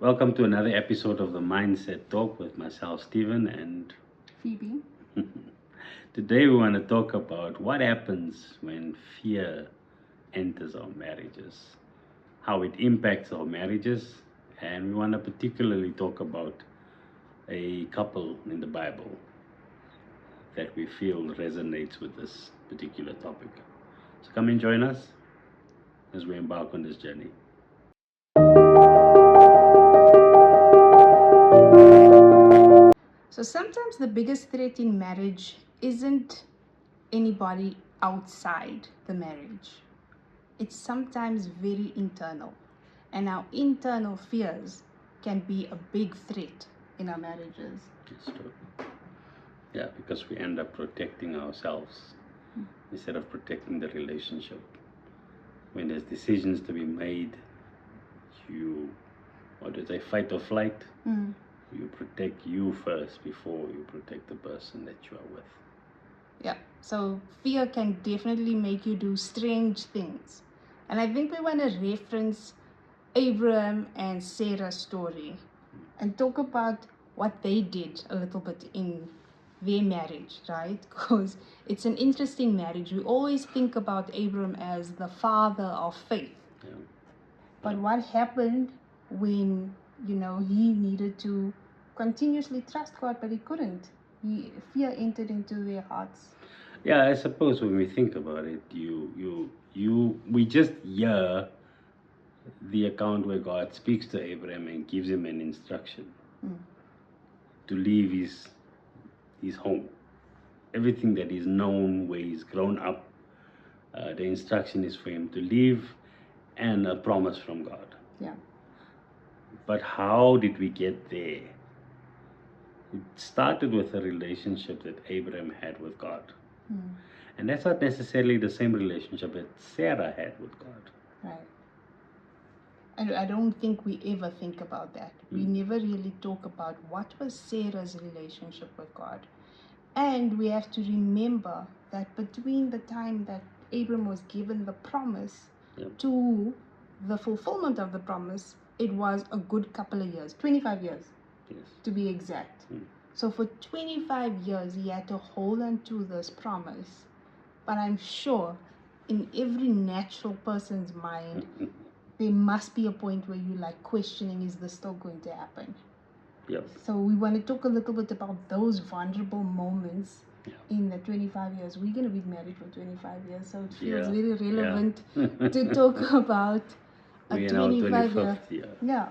Welcome to another episode of the Mindset Talk with myself, Stephen, and Phoebe. today we want to talk about what happens when fear enters our marriages, how it impacts our marriages, and we want to particularly talk about a couple in the Bible that we feel resonates with this particular topic. So come and join us as we embark on this journey. So sometimes the biggest threat in marriage isn't anybody outside the marriage. It's sometimes very internal. And our internal fears can be a big threat in our marriages. That's true. Yeah, because we end up protecting ourselves instead of protecting the relationship. When there's decisions to be made, what do they, fight or flight? You protect you first before you protect the person that you are with. Yeah, so fear can definitely make you do strange things. And I think we want to reference Abraham and Sarah's story and talk about what they did a little bit in their marriage, right? Because it's an interesting marriage. We always think about Abraham as the father of faith. Yeah. But what happened when, he needed to continuously trust God, but he couldn't? Fear entered into their hearts. Yeah, I suppose when we think about it, we just hear the account where God speaks to Abraham and gives him an instruction to leave his home. Everything that is known, where he's grown up, the instruction is for him to leave and a promise from God. Yeah. But how did we get there? It started with a relationship that Abraham had with God. And that's not necessarily the same relationship that Sarah had with God. Right. And I don't think we ever think about that. We never really talk about what was Sarah's relationship with God. And we have to remember that between the time that Abram was given the promise to the fulfillment of the promise, it was a good couple of years, 25 years to be exact. So for 25 years, he had to hold on to this promise. But I'm sure in every natural person's mind, there must be a point where you like questioning, is this still going to happen? Yes. So we want to talk a little bit about those vulnerable moments in the 25 years. We're going to be married for 25 years, so it feels very relevant to talk about a 25-year. Yeah.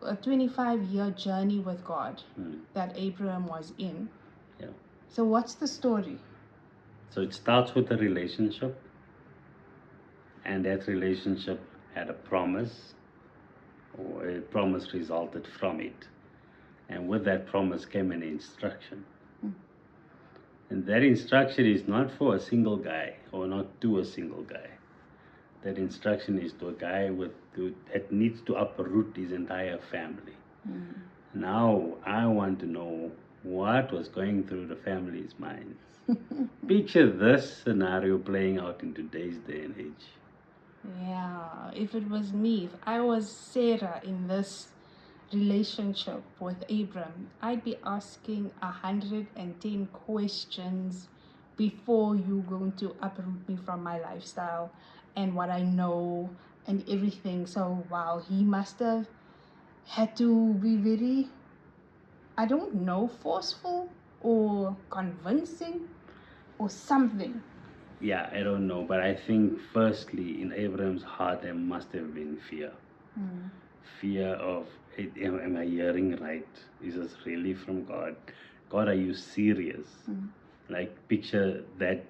A 25-year journey with God that Abraham was in. Yeah. So what's the story? So it starts with a relationship, and that relationship had a promise, or a promise resulted from it. And with that promise came an instruction. And that instruction is not for a single guy, or not to a single guy. That instruction is to a guy that needs to uproot his entire family. Now I want to know what was going through the family's minds. Picture this scenario playing out in today's day and age. Yeah, if it was me, if I was Sarah in this relationship with Abram, I'd be asking 110 questions before you going to uproot me from my lifestyle and what I know and everything. So wow, he must have had to be very, I don't know, forceful or convincing or something. Yeah, I don't know, but I think firstly in Abraham's heart there must have been fear. Fear of, am I hearing right? Is this really from God? God, are you serious? Like picture that,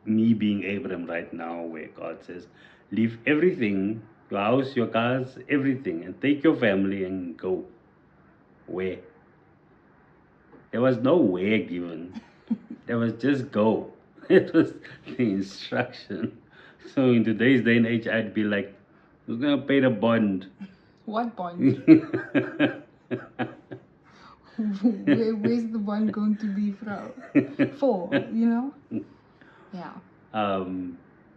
me being Abraham right now, where God says, leave everything, your house, your cars, everything, and take your family and go. Where? There was no where given. There was just go. It was the instruction. So in today's day and age, I'd be like, who's gonna pay the bond? What bond? Where's the bond going to be for, Yeah.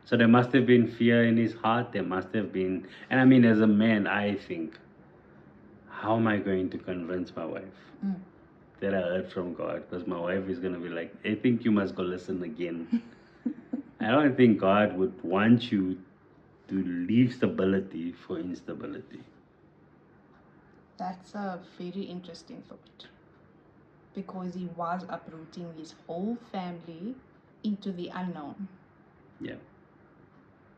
So there must have been fear in his heart. There must have been, and I mean, as a man, I think how am I going to convince my wife Mm. that I heard from God? Because my wife is going to be like, I think you must go listen again. I don't think God would want you to leave stability for instability. That's a very interesting thought. Because he was uprooting his whole family into the unknown. Yeah.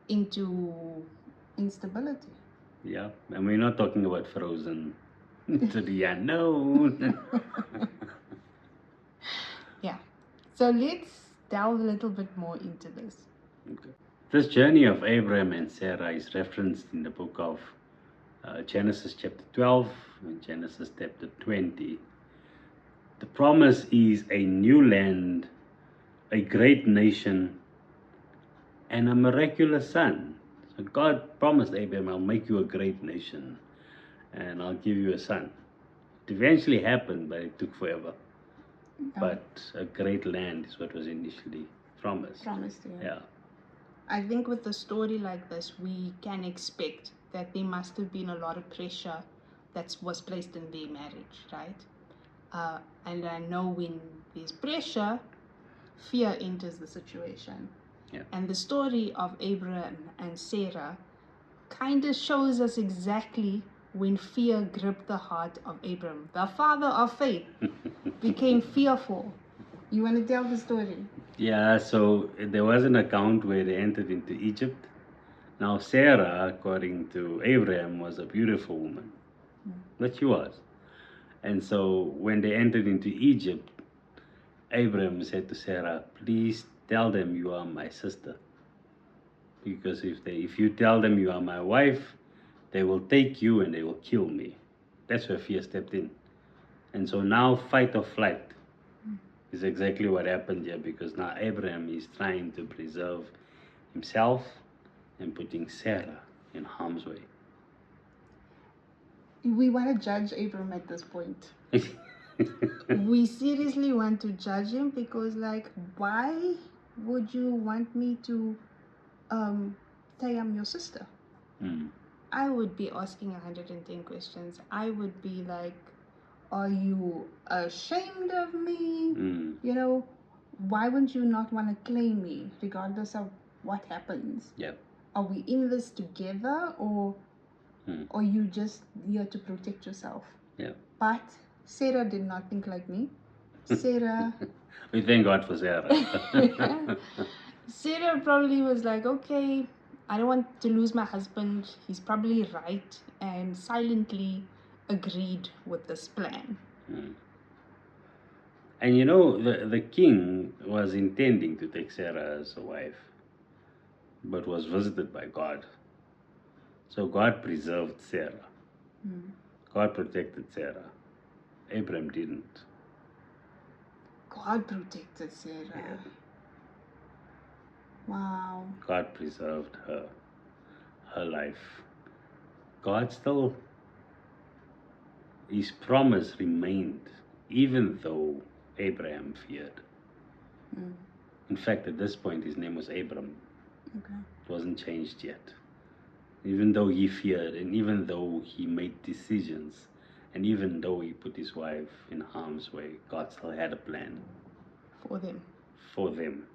Into instability. Yeah. And we're not talking about frozen to the unknown. Yeah. So let's delve a little bit more into this. Okay. This journey of Abraham and Sarah is referenced in the book of Genesis chapter 12 and Genesis chapter 20. The promise is a new land, a great nation, and a miraculous son. So God promised Abraham, I'll make you a great nation and I'll give you a son. It eventually happened, but it took forever. But a great land is what was initially promised. Yeah. I think with a story like this, we can expect that there must have been a lot of pressure that was placed in their marriage, right? And I know when there's pressure, fear enters the situation. Yeah. And the story of Abraham and Sarah kind of shows us exactly when fear gripped the heart of Abraham. The father of faith became fearful. You want to tell the story? Yeah, so there was an account where they entered into Egypt. Now, Sarah, according to Abraham, was a beautiful woman. But she was. And so when they entered into Egypt, Abraham said to Sarah, please tell them you are my sister. Because if you tell them you are my wife, they will take you and they will kill me. That's where fear stepped in. And so now fight or flight is exactly what happened here, because now Abraham is trying to preserve himself and putting Sarah in harm's way. We want to judge Abraham at this point. We seriously want to judge him because, like, why would you want me to say I'm your sister? I would be asking 110 questions. I would be like, are you ashamed of me? You know, why would you not want to claim me regardless of what happens? Yep. Are we in this together, or you just here to protect yourself? Yeah. But Sarah did not think like me. Sarah We thank God for Sarah. Sarah probably was like, okay, I don't want to lose my husband. He's probably right, and silently agreed with this plan. And you know, the king was intending to take Sarah as a wife, but was visited by God. So God preserved Sarah. God protected Sarah. Abraham didn't. God protected Sarah. Yeah. Wow. God preserved her life. God still, his promise remained, even though Abraham feared. In fact, at this point, his name was Abram. Okay. It wasn't changed yet. Even though he feared, and even though he made decisions, and even though he put his wife in harm's way, God still had a plan For them. for them.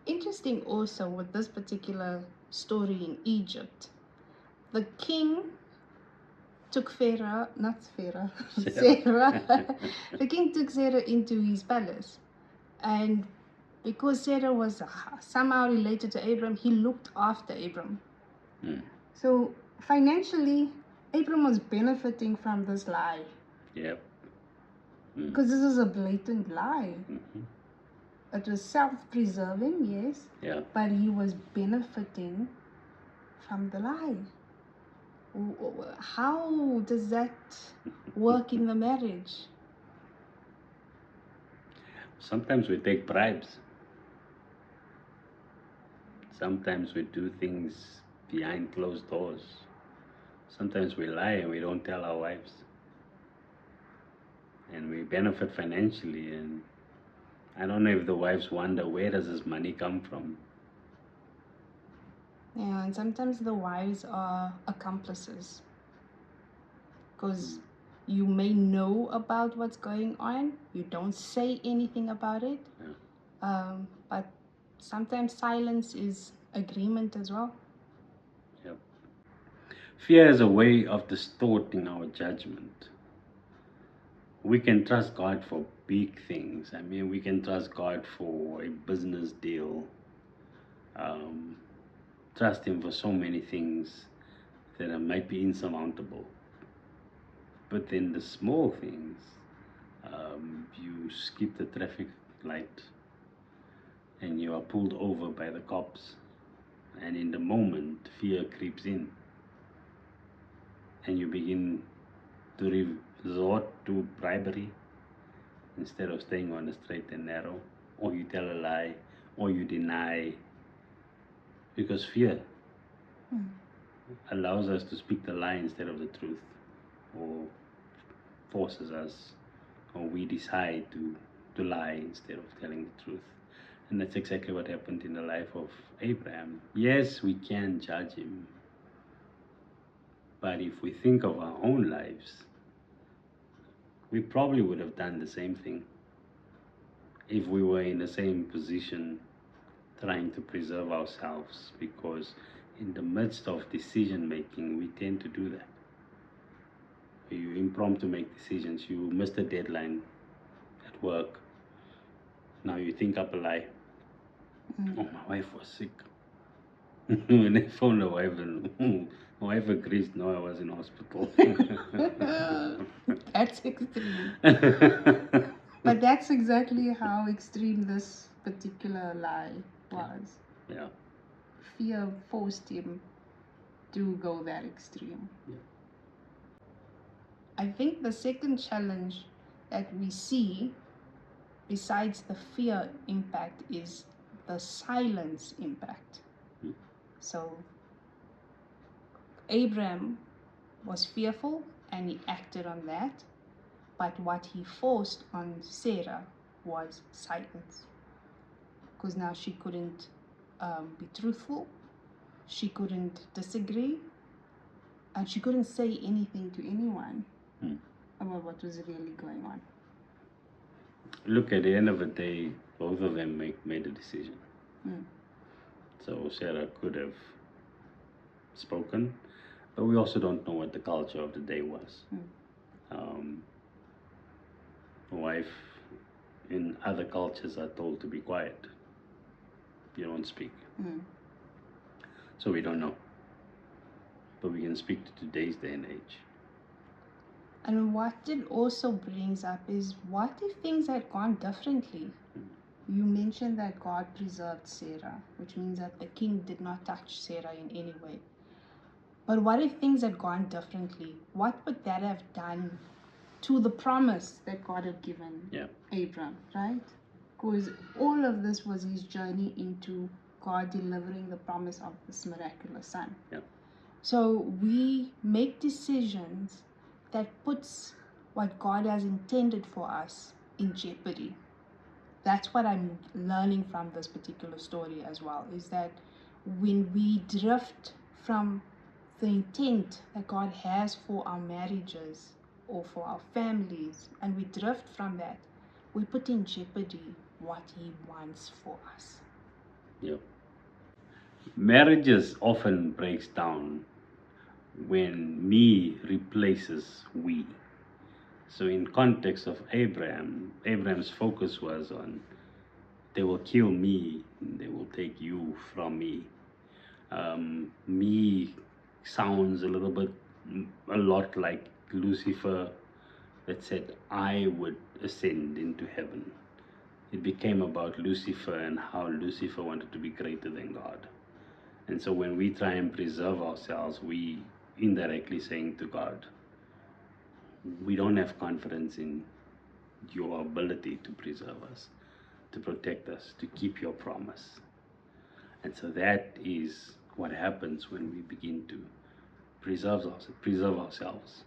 Interesting also with this particular story in Egypt, the king took Sarah. The king took Sarah into his palace, and because Sarah was somehow related to Abram, he looked after Abram. So financially, Abram was benefiting from this lie. Yep. Because this is a blatant lie. It was self-preserving, yes. Yeah. But he was benefiting from the lie. How does that work in the marriage? Sometimes we take bribes. Sometimes we do things behind closed doors. Sometimes we lie and we don't tell our wives. And we benefit financially, and I don't know if the wives wonder, where does this money come from? Yeah, and sometimes the wives are accomplices. because you may know about what's going on, you don't say anything about it, but sometimes silence is agreement as well. Yep. Fear is a way of distorting our judgment. We can trust God for big things. I mean, we can trust God for a business deal. Trust Him for so many things that might be insurmountable. But then the small things, you skip the traffic light and you are pulled over by the cops, and in the moment fear creeps in and you begin to resort to bribery instead of staying on the straight and narrow, or you tell a lie, or you deny, because fear allows us to speak the lie instead of the truth, or forces us, or we decide to lie instead of telling the truth. And that's exactly what happened in the life of Abraham. Yes, we can judge him, but if we think of our own lives, we probably would have done the same thing if we were in the same position trying to preserve ourselves, because in the midst of decision making we tend to do that. You impromptu make decisions. You missed a deadline at work, now you think up a lie. Oh, my wife was sick. When I phoned the wife, and my wife agrees, no, I was in hospital. That's extreme. But that's exactly how extreme this particular lie was. Yeah. Fear forced him to go that extreme. Yeah. I think the second challenge that we see, besides the fear impact, is the silence impact. So Abraham was fearful and he acted on that, but what he forced on Sarah was silence, because now she couldn't be truthful, she couldn't disagree, and she couldn't say anything to anyone about what was really going on. Look, at the end of the day, both of them made a decision. So Sarah could have spoken, but we also don't know what the culture of the day was. A wife in other cultures are told to be quiet. You don't speak. So we don't know. But we can speak to today's day and age. And what it also brings up is, what if things had gone differently? You mentioned that God preserved Sarah, which means that the king did not touch Sarah in any way. But what if things had gone differently? What would that have done to the promise that God had given Abram, right? Because all of this was his journey into God delivering the promise of this miraculous son. So we make decisions that puts what God has intended for us in jeopardy. That's what I'm learning from this particular story as well, is that when we drift from the intent that God has for our marriages or for our families, and we drift from that, we put in jeopardy what He wants for us. Marriages often breaks down when me replaces we. So in context of Abraham's focus was on, they will kill me, they will take you from me. Me sounds a lot like Lucifer that said, I would ascend into heaven. It became about Lucifer and how Lucifer wanted to be greater than God. And so when we try and preserve ourselves, we indirectly saying to God, we don't have confidence in your ability to preserve us, to protect us, to keep your promise. And so that is what happens when we begin to preserve ourselves.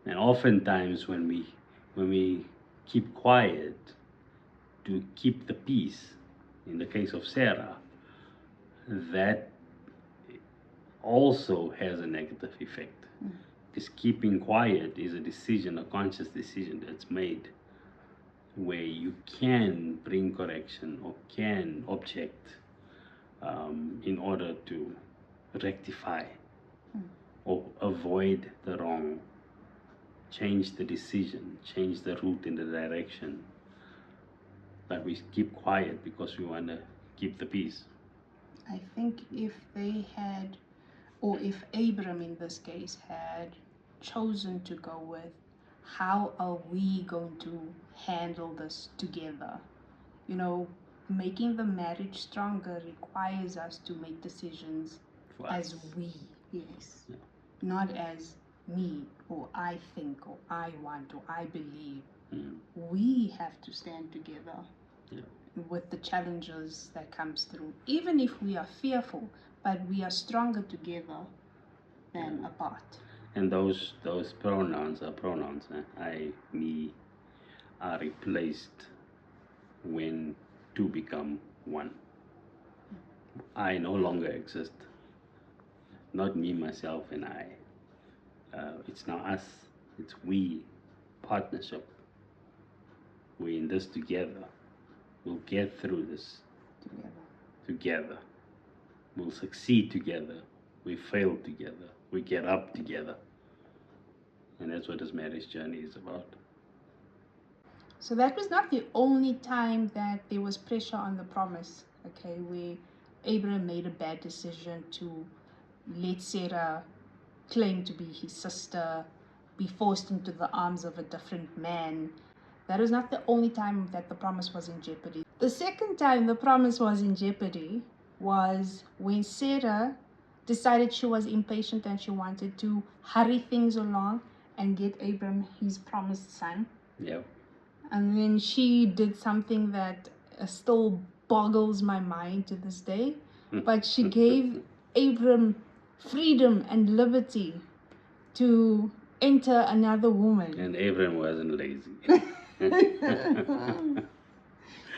And oftentimes when we keep quiet to keep the peace, in the case of Sarah, that also has a negative effect, Because keeping quiet is a decision, a conscious decision that's made, where you can bring correction or can object in order to rectify or avoid the wrong, change the decision, change the route in the direction. But we keep quiet because we want to keep the peace. I think if they had, or if Abram in this case had chosen to go with, how are we going to handle this together? You know, making the marriage stronger requires us to make decisions For as us. we, yes, Yeah. not as me or I think or I want or I believe. We have to stand together with the challenges that comes through, even if we are fearful, but we are stronger together than apart. And those pronouns are pronouns. I, me, are replaced when two become one. I no longer exist. Not me, myself, and I. It's now us. It's we. Partnership. We're in this together. We'll get through this together. We'll succeed together. We fail together. We get up together. And that's what this marriage journey is about. So that was not the only time that there was pressure on the promise, okay, where Abraham made a bad decision to let Sarah claim to be his sister, be forced into the arms of a different man. That was not the only time that the promise was in jeopardy. The second time the promise was in jeopardy was when Sarah decided she was impatient and she wanted to hurry things along and get Abram his promised son. Yep. And then she did something that still boggles my mind to this day. But she gave Abram freedom and liberty to enter another woman. And Abram wasn't lazy.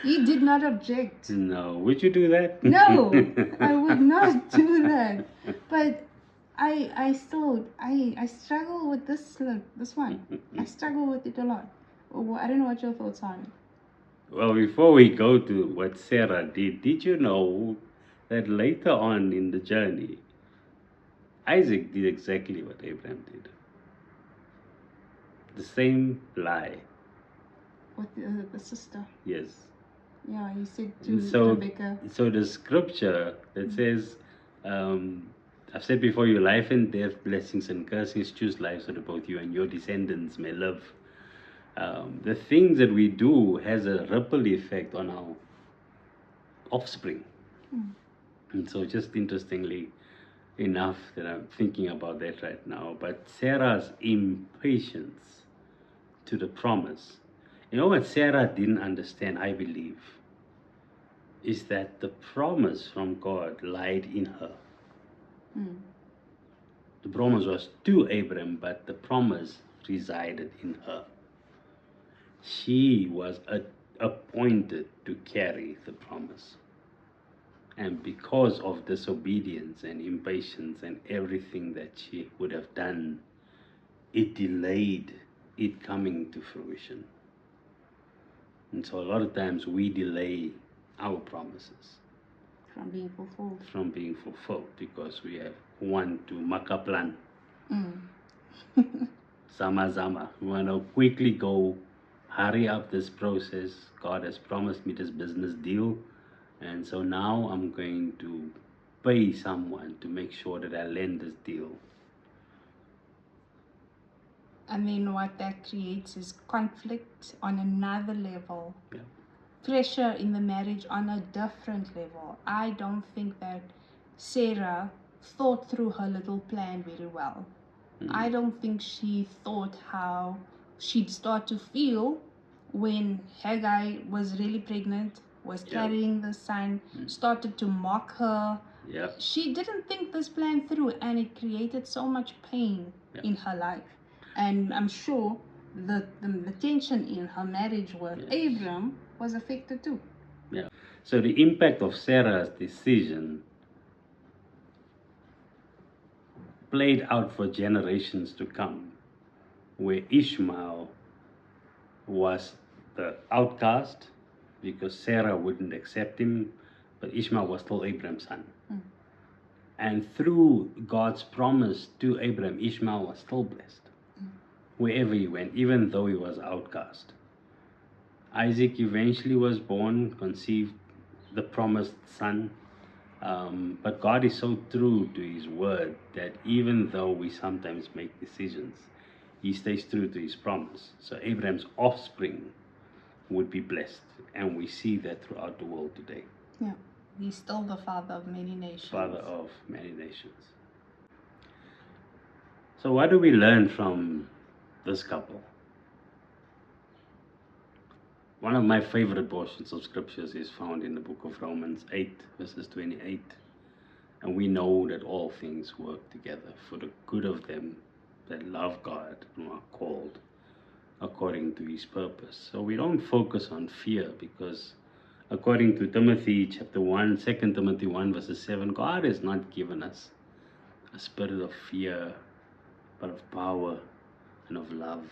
He did not object. No. Would you do that? No, I would not do that. But I struggle with this one. I struggle with it a lot. I don't know what your thoughts are on it. Well, before we go to what Sarah did you know that later on in the journey, Isaac did exactly what Abraham did? The same lie. With the sister. Yes. Yeah, he said And to Rebecca. So the scripture that says, I've said before you, life and death, blessings and cursings, choose life so that both you and your descendants may live. The things that we do has a ripple effect on our offspring. And so just interestingly enough that I'm thinking about that right now, but Sarah's impatience to the promise. You know what Sarah didn't understand, I believe, is that the promise from God lied in her. The promise was to Abraham, but the promise resided in her. She was appointed to carry the promise. And because of disobedience and impatience and everything that she would have done, it delayed it coming to fruition. And so a lot of times we delay our promises From being fulfilled. Because we have want to make a plan. Zama. We want to quickly go, hurry up this process. God has promised me this business deal. And so now I'm going to pay someone to make sure that I land this deal. And then what that creates is conflict on another level. Yeah. Pressure in the marriage on a different level. I don't think that Sarah thought through her little plan very well. I don't think she thought how she'd start to feel when Haggai was really pregnant, was carrying the son, started to mock her. Yeah. She didn't think this plan through, and it created so much pain in her life. And I'm sure the tension in her marriage with Abram was affected too. Yeah. So the impact of Sarah's decision played out for generations to come, where Ishmael was the outcast because Sarah wouldn't accept him, but Ishmael was still Abraham's son. And through God's promise to Abraham, Ishmael was still blessed wherever he went, even though he was outcast. Isaac eventually was born, conceived the promised son. But God is so true to his word that even though we sometimes make decisions, he stays true to his promise. So Abraham's offspring would be blessed. And we see that throughout the world today. Yeah. He's still the father of many nations. Father of many nations. So what do we learn from this couple? One of my favorite portions of scriptures is found in the book of Romans 8, verses 28. And we know that all things work together for the good of them that love God and are called according to his purpose. So we don't focus on fear because according to Timothy chapter 1, 2 Timothy 1 verses 7, God has not given us a spirit of fear, but of power and of love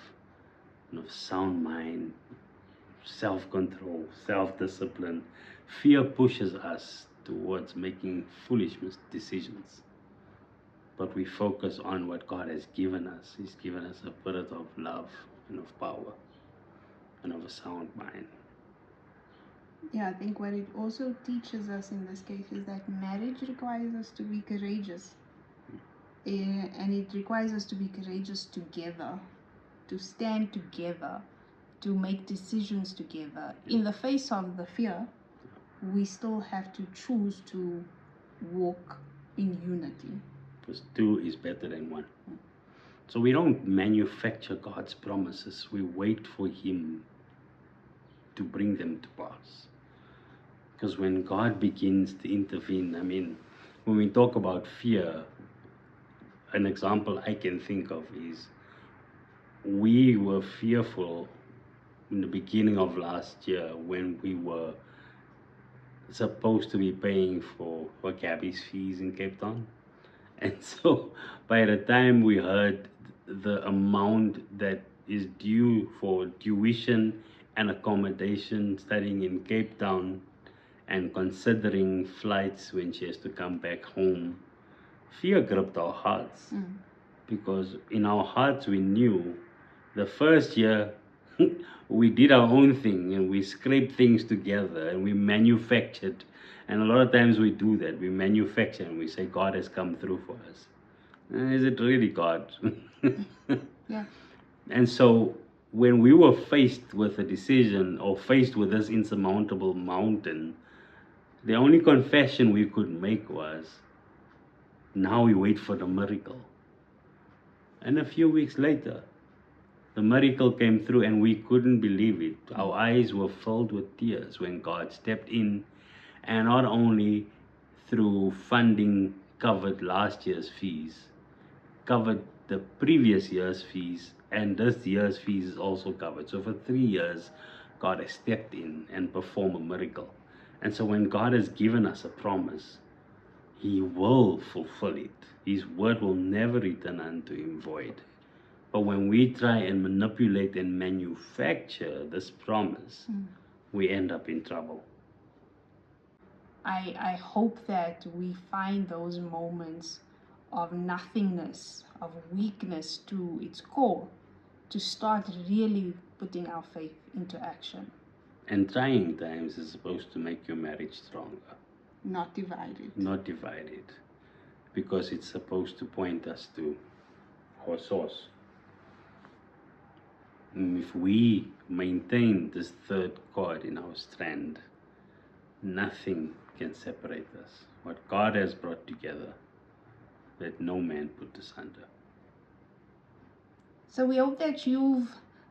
and of sound mind, self-control, self-discipline. Fear pushes us towards making foolish decisions. But we focus on what God has given us. He's given us a spirit of love and of power and of a sound mind. Yeah, I think what it also teaches us in this case is that marriage requires us to be courageous. And it requires us to be courageous together, to stand together, to make decisions together. In the face of the fear, we still have to choose to walk in unity. Because two is better than one. So we don't manufacture God's promises. We wait for him to bring them to pass. Because when God begins to intervene, I mean, when we talk about fear, an example I can think of is we were fearful in the beginning of last year when we were supposed to be paying for Gabby's fees in Cape Town. And so by the time we heard the amount that is due for tuition and accommodation studying in Cape Town and considering flights when she has to come back home, fear gripped our hearts. Because in our hearts we knew the first year we did our own thing and we scraped things together and we manufactured. And a lot of times we do that. We manufacture and we say God has come through for us. Is it really God? Yeah. And so when we were faced with a decision or faced with this insurmountable mountain, the only confession we could make was, now we wait for the miracle. And a few weeks later, the miracle came through and we couldn't believe it. Our eyes were filled with tears when God stepped in and not only through funding covered last year's fees, covered the previous year's fees, and this year's fees is also covered. So for 3 years, God has stepped in and performed a miracle. And so when God has given us a promise, he will fulfill it. His word will never return unto him void. But when we try and manipulate and manufacture this promise, we end up in trouble. I hope that we find those moments of nothingness, of weakness to its core, to start really putting our faith into action. And trying times is supposed to make your marriage stronger. Not divided. Not divided. Because it's supposed to point us to our source. And if we maintain this third cord in our strand, nothing can separate us. What God has brought together, let no man put asunder. So we hope that you've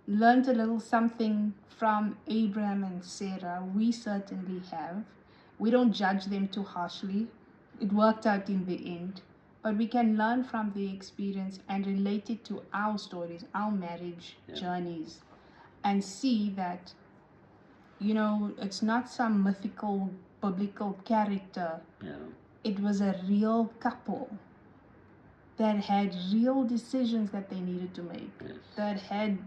learned a little something from Abraham and Sarah. We certainly have. We don't judge them too harshly. It worked out in the end. But we can learn from the experience and relate it to our stories, our marriage journeys, and see that, it's not some mythical, biblical character. Yeah. It was a real couple that had real decisions that they needed to make, Yes. that had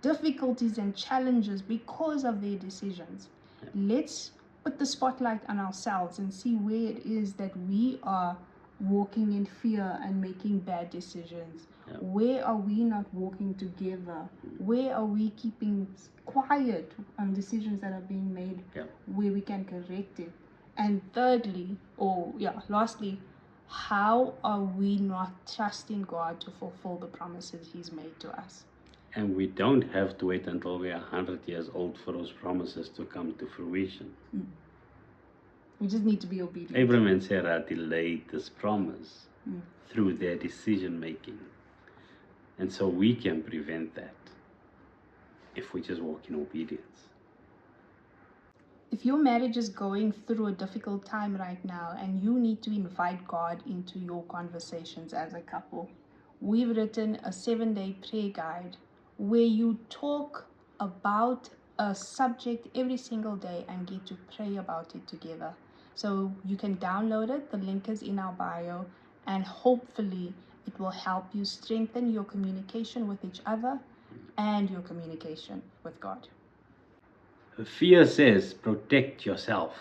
difficulties and challenges because of their decisions. Let's put the spotlight on ourselves and see where it is that we are walking in fear and making bad decisions. Yeah. Where are we not walking together? Where are we keeping quiet on decisions that are being made, where we can correct it? And thirdly, lastly, how are we not trusting God to fulfill the promises He's made to us? And we don't have to wait until we are 100 years old for those promises to come to fruition. We just need to be obedient. Abraham and Sarah delayed this promise through their decision making. And so we can prevent that if we just walk in obedience. If your marriage is going through a difficult time right now and you need to invite God into your conversations as a couple, we've written a 7-day prayer guide where you talk about a subject every single day and get to pray about it together. So you can download it. The link is in our bio, and hopefully it will help you strengthen your communication with each other and your communication with God. Fear says, protect yourself.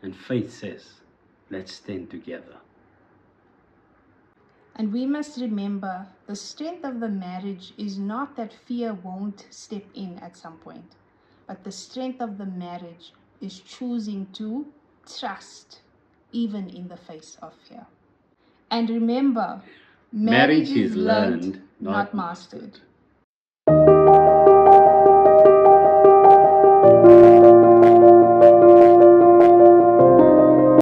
And faith says, let's stand together. And we must remember the strength of the marriage is not that fear won't step in at some point, but the strength of the marriage is choosing to trust even in the face of fear. And remember, marriage is learned, not mastered.